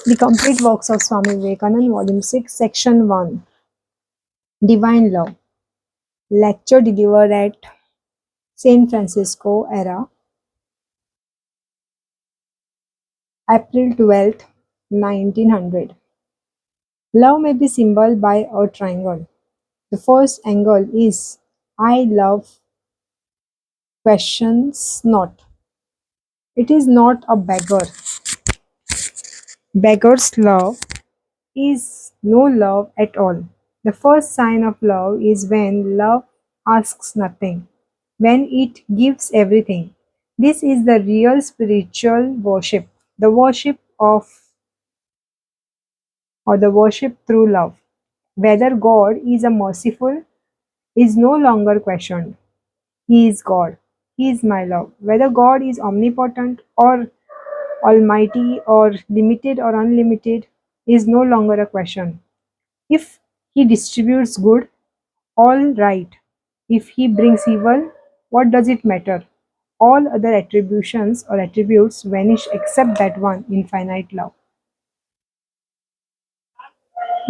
The complete works of Swami Vivekananda, Volume 6, Section 1, Divine Love. Lecture delivered at San Francisco, era, April 12th, 1900. Love may be symbolized by a triangle. The first angle is I love questions not. It is not a beggar. Beggar's love is no love at all. The first sign of love is when love asks nothing, when it gives everything. This is the real spiritual worship, the worship of or the worship through love. Whether God is a merciful is no longer questioned. He is God. He is my love. Whether God is omnipotent or almighty or limited or unlimited is no longer a question. If he distributes good, all right. If he brings evil, what does it matter? All other attributions or attributes vanish except that one infinite love.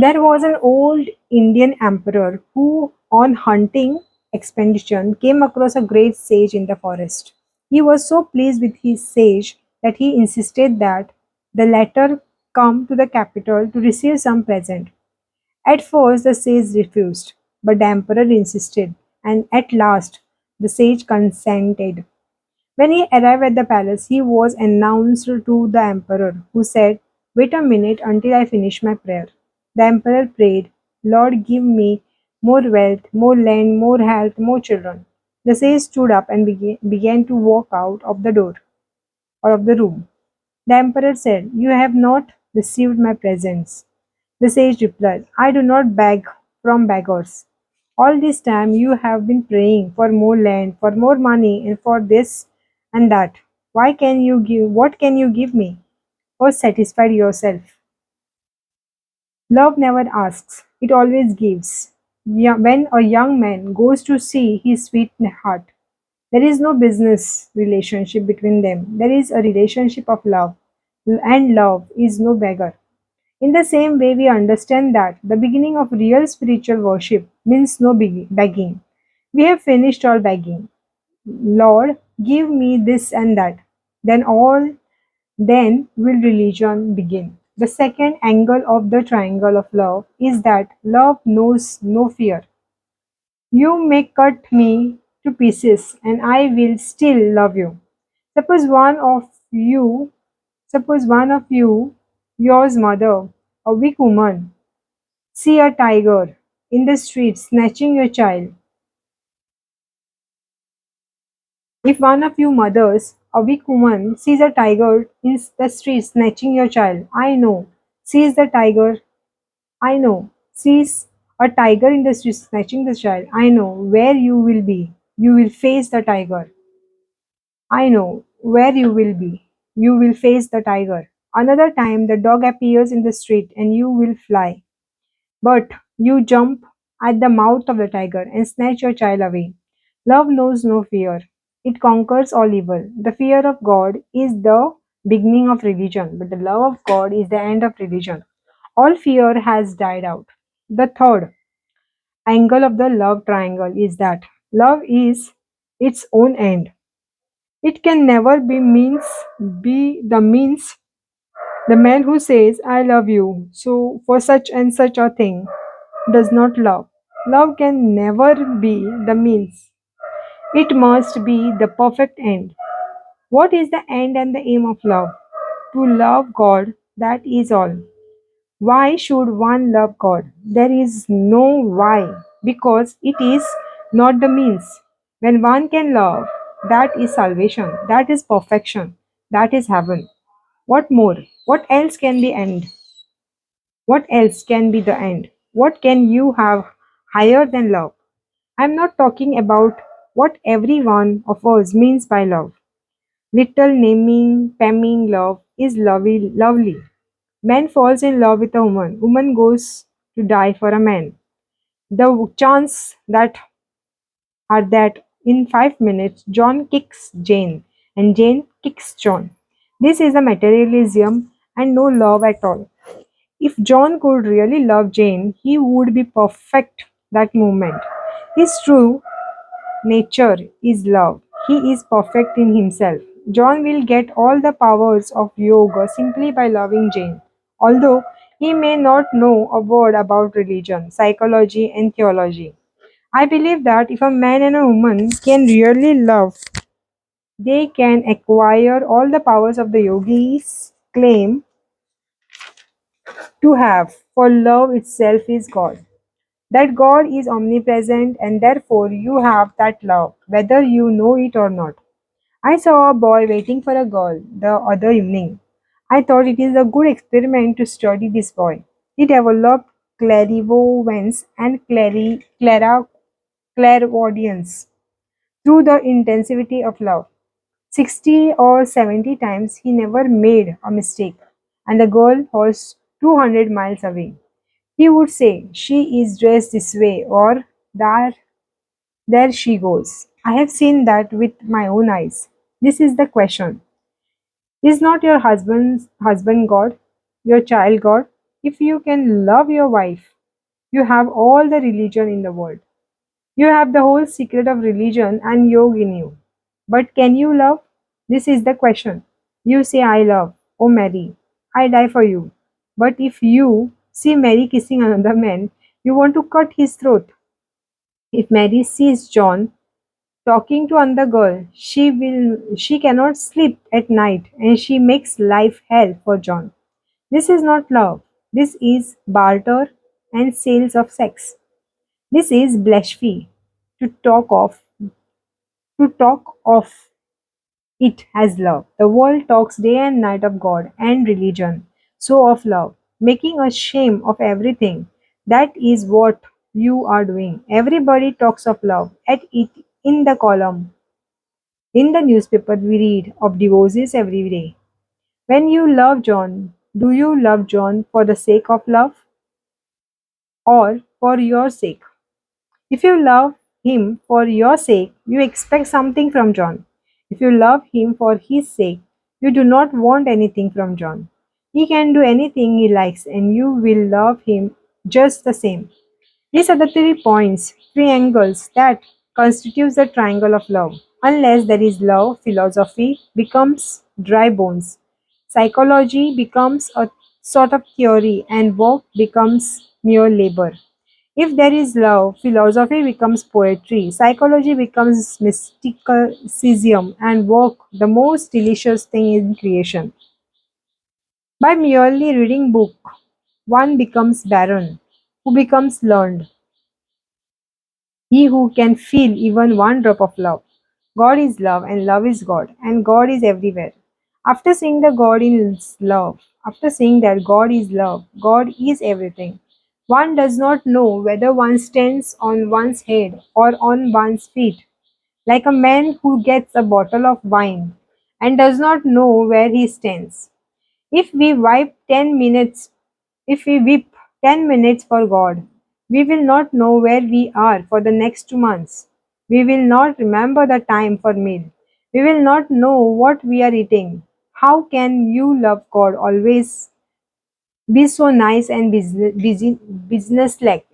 There was an old Indian emperor who, on hunting expedition, came across a great sage in the forest. He was so pleased with his sage that he insisted that the latter come to the capital to receive some present. At first the sage refused, but the emperor insisted, and at last the sage consented. When he arrived at the palace, he was announced to the emperor, who said, "Wait a minute until I finish my prayer." The emperor prayed, "Lord, give me more wealth, more land, more health, more children." The sage stood up and began to walk out of the door or of the room. The emperor said, "You have not received my presents." The sage replied, "I do not beg from beggars. All this time you have been praying for more land, for more money, and for this and that. What can you give me? First satisfy yourself." Love never asks, it always gives. When a young man goes to see his sweetheart, there is no business relationship between them. There is a relationship of love, and love is no beggar. In the same way, we understand that the beginning of real spiritual worship means no begging. We have finished all begging. Lord, give me this and that. Then will religion begin. The second angle of the triangle of love is that love knows no fear. You may cut me to pieces and I will still love you. Suppose one of you, suppose one of you, yours mother, a weak woman, see a tiger in the street snatching your child. If one of you mothers, a weak woman, sees a tiger in the street snatching your child, I know, sees the tiger, I know, sees a tiger in the street snatching the child, I know where you will be. You will face the tiger. I know where you will be. You will face the tiger. Another time the dog appears in the street and you will fly. But you jump at the mouth of the tiger and snatch your child away. Love knows no fear. It conquers all evil. The fear of God is the beginning of religion, but the love of God is the end of religion. All fear has died out. The third angle of the love triangle is that love is its own end. It can never be the means. The man who says I love you so for such and such a thing does not love. Love can never be the means. It must be the perfect end. What is the end and the aim of love? To love God, that is all. Why should one love God? There is no why, because it is not the means. When one can love, that is salvation, that is perfection, that is heaven. What more? What else can be end? What else can be the end? What can you have higher than love? I'm not talking about what every one of us means by love. Little naming, pamming love is lovely. Man falls in love with a woman. Woman goes to die for a man. The chance that are that in 5 minutes John kicks Jane and Jane kicks John. This is a materialism and no love at all. If John could really love Jane, he would be perfect that moment. His true nature is love. He is perfect in himself. John will get all the powers of yoga simply by loving Jane. Although he may not know a word about religion, psychology, and theology. I believe that if a man and a woman can really love, they can acquire all the powers of the yogis claim to have, for love itself is God. That God is omnipresent and therefore you have that love, whether you know it or not. I saw a boy waiting for a girl the other evening. I thought it is a good experiment to study this boy. He developed clairvoyance and clairaudience through the intensity of love. 60 or 70 times he never made a mistake, and the girl was 200 miles away. He would say, "She is dressed this way," or there she goes. I have seen that with my own eyes. This is the question. Is not your husband God, your child God? If you can love your wife, you have all the religion in the world. You have the whole secret of religion and yoga in you. But can you love? This is the question. You say, I love. Oh, Mary, I die for you. But if you see Mary kissing another man, you want to cut his throat. If Mary sees John talking to another girl, she cannot sleep at night and she makes life hell for John. This is not love. This is barter and sales of sex. This is blasphemy. To talk of to talk of it as love. The world talks day and night of God and religion, so of love, making a shame of everything. That is what you are doing. Everybody talks of love. At it in the column, in the newspaper, we read of divorces every day. When you love John, do you love John for the sake of love or for your sake? If you love him for your sake, you expect something from John. If you love him for his sake, you do not want anything from John. He can do anything he likes and you will love him just the same. These are the 3 points, 3 angles that constitutes the triangle of love. Unless there is love, philosophy becomes dry bones. Psychology becomes a sort of theory and work becomes mere labor. If there is love, philosophy becomes poetry, psychology becomes mysticism, and work the most delicious thing in creation. By merely reading book, one becomes barren, who becomes learned, he who can feel even one drop of love. God is love, and love is God, and God is everywhere. After seeing the God is love, after seeing that God is love, God is everything. One does not know whether one stands on one's head or on one's feet, like a man who gets a bottle of wine and does not know where he stands. If we wipe 10 minutes, if we weep 10 minutes for God, we will not know where we are for the next 2 months. We will not remember the time for meal. We will not know what we are eating. How can you love God always be so nice and business like?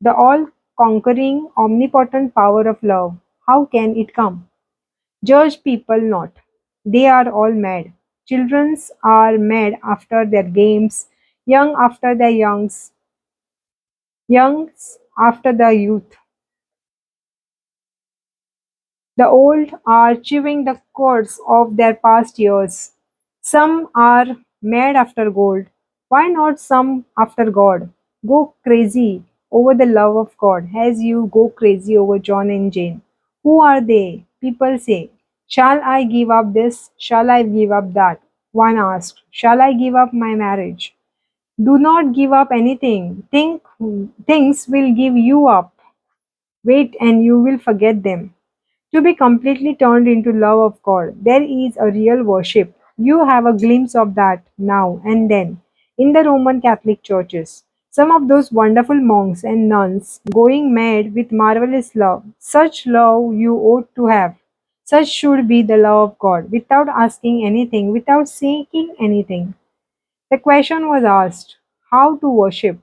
The all conquering, omnipotent power of love. How can it come? Judge people not. They are all mad. Children are mad after their games, young after their youngs after the youth. The old are chewing the cords of their past years. Some are mad after gold. Why not some after God? Go crazy over the love of God as you go crazy over John and Jane. Who are they? People say. Shall I give up this? Shall I give up that? One asked. Shall I give up my marriage? Do not give up anything. Things will give you up. Wait and you will forget them. To be completely turned into love of God, there is a real worship. You have a glimpse of that now and then in the Roman Catholic churches. Some of those wonderful monks and nuns going mad with marvelous love. Such love you ought to have. Such should be the love of God, without asking anything, without seeking anything. The question was asked, how to worship.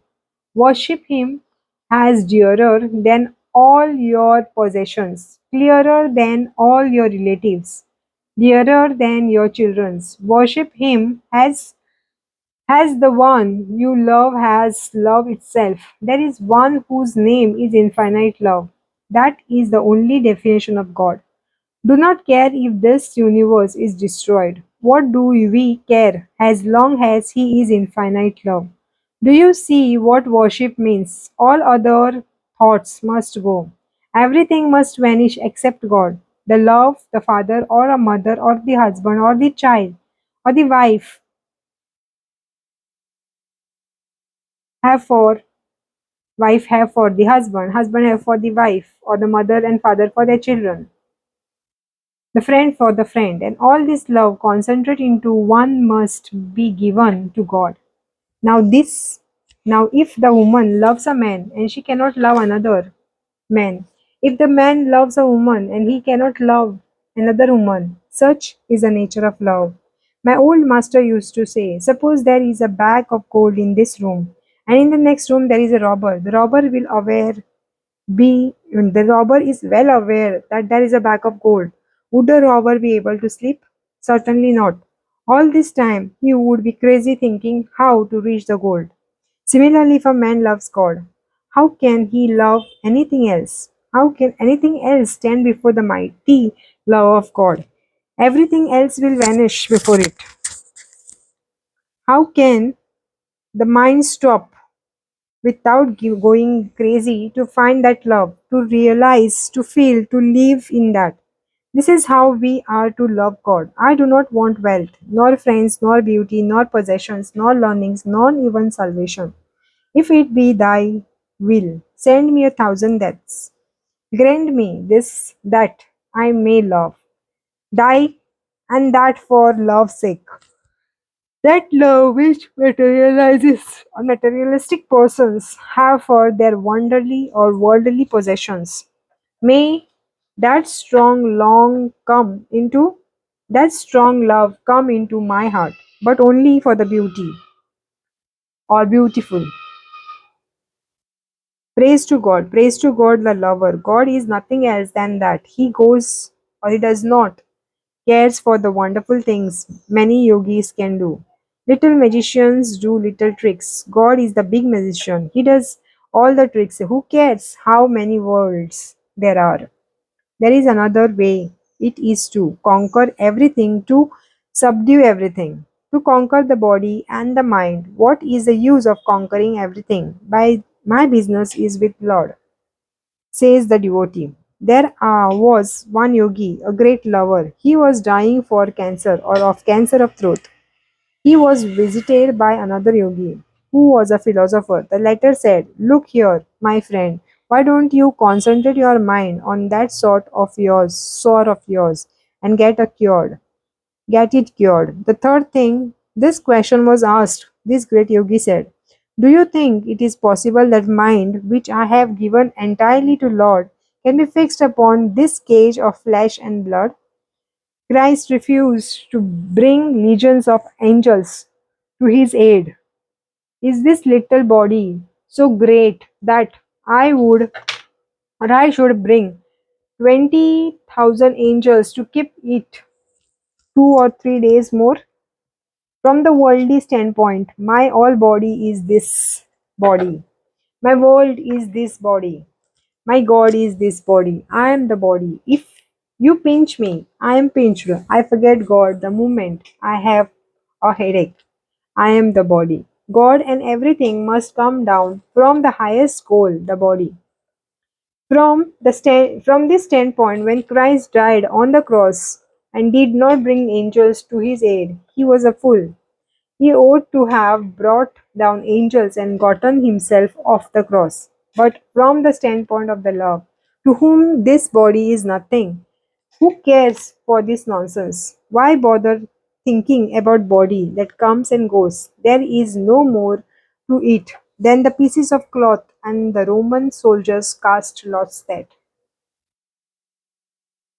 Worship Him as dearer than all your possessions, clearer than all your relatives, dearer than your children's. Worship Him as the one you love has love itself. There is one whose name is infinite love. That is the only definition of God. Do not care if this universe is destroyed. What do we care as long as He is infinite love? Do you see what worship means? All other thoughts must go. Everything must vanish except God. The love the father or a mother or the husband or the child or the have for wife have for the husband have for the wife, or the mother and father for their children, the friend for the friend, and all this love concentrate into one must be given to God. Now this now if the woman loves a man and she cannot love another man, if the man loves a woman and he cannot love another woman, such is the nature of love. My old master used to say, suppose there is a bag of gold in this room, and in the next room there is a robber. The robber is well aware that there is a bag of gold. Would the robber be able to sleep? Certainly not. All this time he would be crazy thinking how to reach the gold. Similarly, if a man loves God, how can he love anything else? How can anything else stand before the mighty love of God? Everything else will vanish before it. How can the mind stop without going crazy to find that love, to realize, to feel, to live in that? This is how we are to love God. I do not want wealth, nor friends, nor beauty, nor possessions, nor learnings, nor even salvation. If it be thy will, send me 1,000 deaths. Grant me this that I may love, die, and that for love's sake. That love which materialistic persons have for their worldly or worldly possessions. May that strong long come into that strong love come into my heart, but only for the beauty or beautiful. Praise to God the lover. God is nothing else than that. He goes or he does not cares for the wonderful things many yogis can do. Little magicians do little tricks. God is the big magician. He does all the tricks. Who cares how many worlds there are? There is another way. It is to conquer everything, to subdue everything, to conquer the body and the mind. What is the use of conquering everything? By my business is with Lord, says the devotee. There was one yogi, a great lover. He was dying for cancer or of cancer of throat. He was visited by another yogi who was a philosopher. The latter said, look here, my friend, why don't you concentrate your mind on that sore of yours, and get it cured. The third thing, this question was asked. This great yogi said, do you think it is possible that mind, which I have given entirely to Lord, can be fixed upon this cage of flesh and blood? Christ refused to bring legions of angels to his aid. Is this little body so great that I would or I should bring 20,000 angels to keep it 2 or 3 days more? From the worldly standpoint, my all body is this body. My world is this body. My God is this body. I am the body. If you pinch me, I am pinched. I forget God the moment I have a headache. I am the body. God and everything must come down from the highest goal, the body. From this standpoint, when Christ died on the cross and did not bring angels to his aid, he was a fool. He ought to have brought down angels and gotten himself off the cross. But from the standpoint of the love, to whom this body is nothing, who cares for this nonsense? Why bother thinking about body that comes and goes? There is no more to it than the pieces of cloth, and the Roman soldiers cast lots that.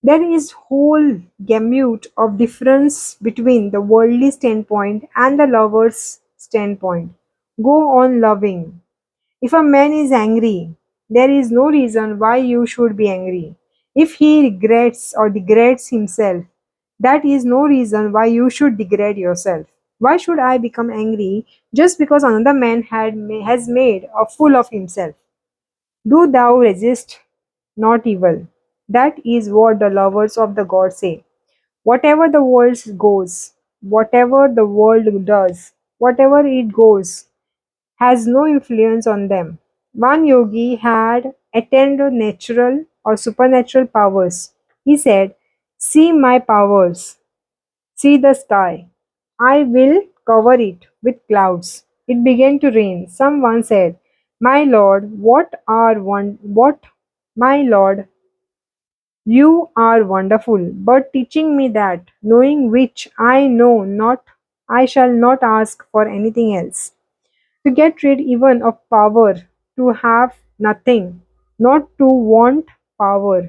There is whole gamut of difference between the worldly standpoint and the lover's standpoint. Go on loving. If a man is angry, there is no reason why you should be angry. If he regrets or degrades himself, that is no reason why you should degrade yourself. Why should I become angry just because another man has made a fool of himself? Do thou resist not evil. That is what the lovers of the God say. Whatever the world goes, whatever the world does, whatever it goes, has no influence on them. One yogi had attained natural or supernatural powers. He said, "See my powers, see the sky. I will cover it with clouds." It began to rain. Someone said, "My lord, what my lord, you are wonderful, but teaching me that, knowing which I know not, I shall not ask for anything else." To get rid even of power, to have nothing, not to want power.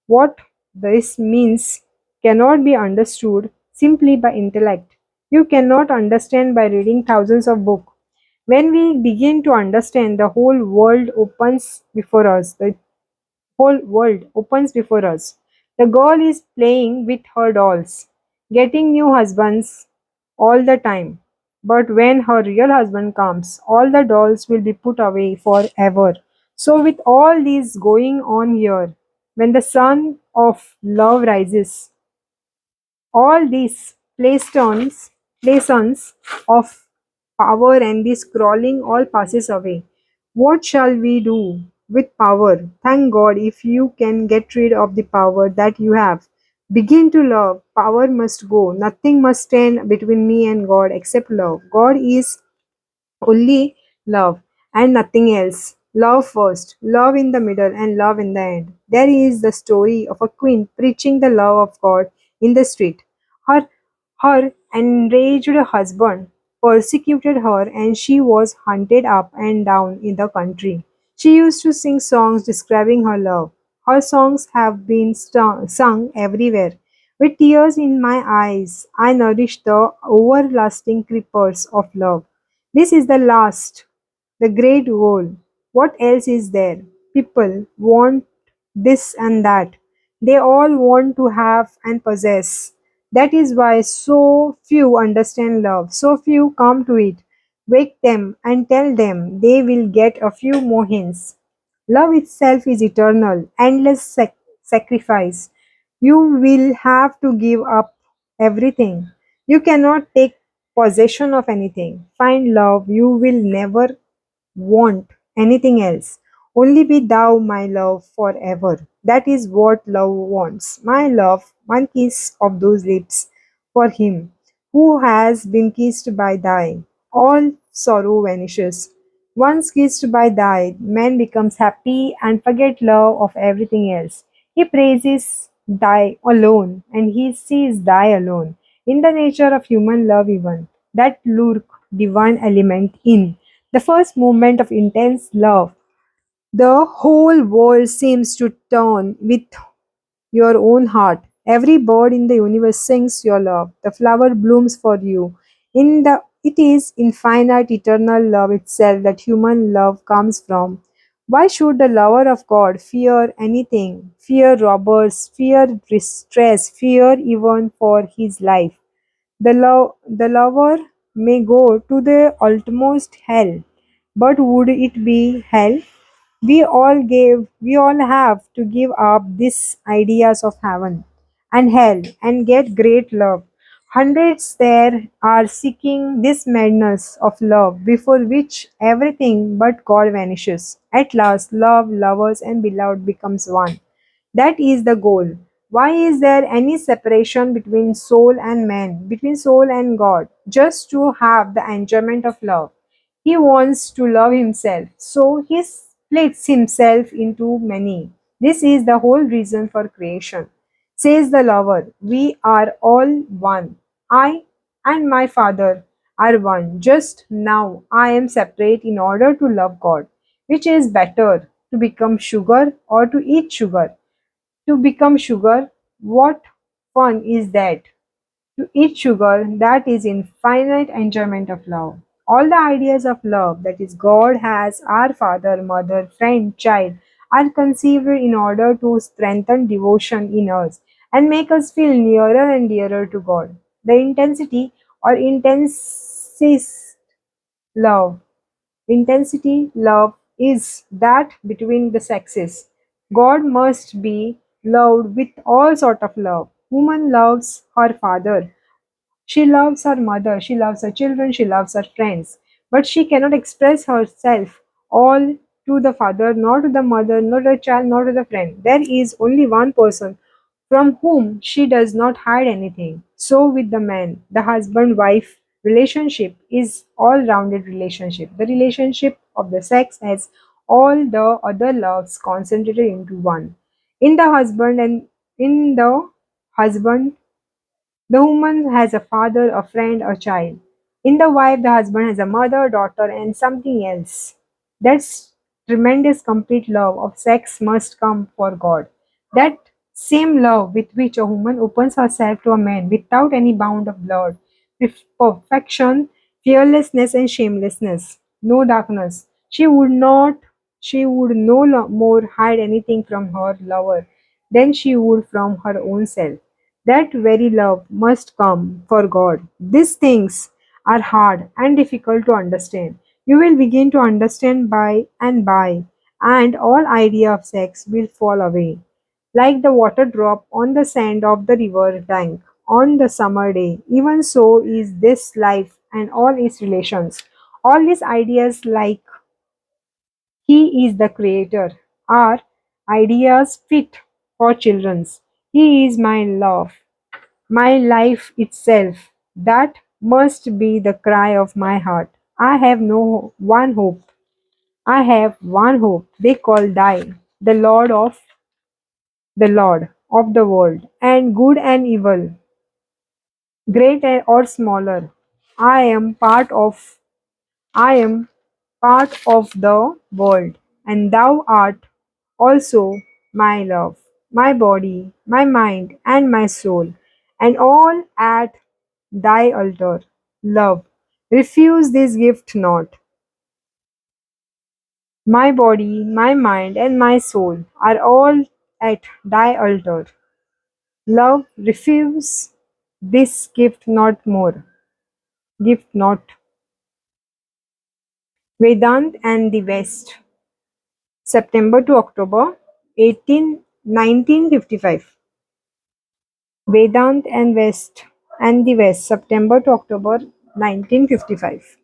What this means cannot be understood simply by intellect. You cannot understand by reading thousands of books. When we begin to understand, the whole world opens before us. The whole world opens before us. The girl is playing with her dolls, getting new husbands all the time. But when her real husband comes, all the dolls will be put away forever. So, with all this going on here, when the sun of love rises, all these playsons of power and this crawling all passes away. What shall we do with power? Thank God if you can get rid of the power that you have. Begin to love. Power must go. Nothing must stand between me and God except love. God is only love and nothing else. Love first, love in the middle, and love in the end. There is the story of a queen preaching the love of God in the street. Her, her enraged husband persecuted her, and she was hunted up and down in the country. She used to sing songs describing her love. Her songs have been sung everywhere. With tears in my eyes, I nourished the everlasting creepers of love. This is the last, the great goal. What else is there? People want this and that. They all want to have and possess. That is why so few understand love, so few come to it. Wake them and tell them they will get a few more hints. Love itself is eternal, endless sacrifice. You will have to give up everything. You cannot take possession of anything. Find love, you will never want anything else. Only be thou my love forever. That is what love wants. My love, one kiss of those lips for him who has been kissed by thy. All sorrow vanishes. Once kissed by thy, man becomes happy and forget love of everything else. He praises thy alone and he sees thy alone. In the nature of human love even, that lurk divine element in the first moment of intense love, the whole world seems to turn with your own heart. Every bird in the universe sings your love. The flower blooms for you. It is infinite eternal love itself that human love comes from. Why should the lover of God fear anything? Fear robbers, fear distress, fear even for his life. The lover may go to the utmost hell, but would it be hell? We all have to give up these ideas of heaven and hell and get great love. Hundreds there are seeking this madness of love before which everything but God vanishes. At last, love, lovers, and beloved becomes one. That is the goal. Why is there any separation between soul and man, between soul and God? Just to have the enjoyment of love. He wants to love himself, so he splits himself into many. This is the whole reason for creation. Says the lover, we are all one. I and my Father are one. Just now I am separate in order to love God. Which is better, to become sugar or to eat sugar? To become sugar, what fun is that? To eat sugar, that is infinite enjoyment of love. All the ideas of love, that is, God has our father, mother, friend, child, are conceived in order to strengthen devotion in us and make us feel nearer and dearer to God. The intensity or intensis love Intensity love is that between the sexes. God must be loved with all sort of love. Woman loves her father, she loves her mother, she loves her children, she loves her friends, but she cannot express herself all to the father, nor to the mother, nor to the child, nor to the friend. There is only one person from whom she does not hide anything. So with the man, the husband wife relationship is all rounded relationship. The relationship of the sex has all the other loves concentrated into one. In the husband and in the husband the woman has a father, a friend, a child. In the wife, the husband has a mother, daughter, and something else. That's tremendous complete love of sex must come for God. That same love with which a woman opens herself to a man without any bound of blood, with perfection, fearlessness, and shamelessness, no darkness. She would more hide anything from her lover than she would from her own self. That very love must come for God. These things are hard and difficult to understand. You will begin to understand by, and all idea of sex will fall away. Like the water drop on the sand of the river bank on the summer day, even so is this life and all its relations. All these ideas, like He is the Creator, are ideas fit for children's. He is my love, my life itself. That must be the cry of my heart. I have no one hope. I have one hope. They call Thy, the Lord of the world, and good and evil, great or smaller. I am part of I am part of the world, and thou art also my love, my body, my mind, and my soul, and all at thy altar. Love, refuse this gift not. My body, my mind, and my soul are all at thy altar. Love, refuse this gift not more. Gift not. Vedant and the West, September to October 1955. Vedant and the West, September to October 1955.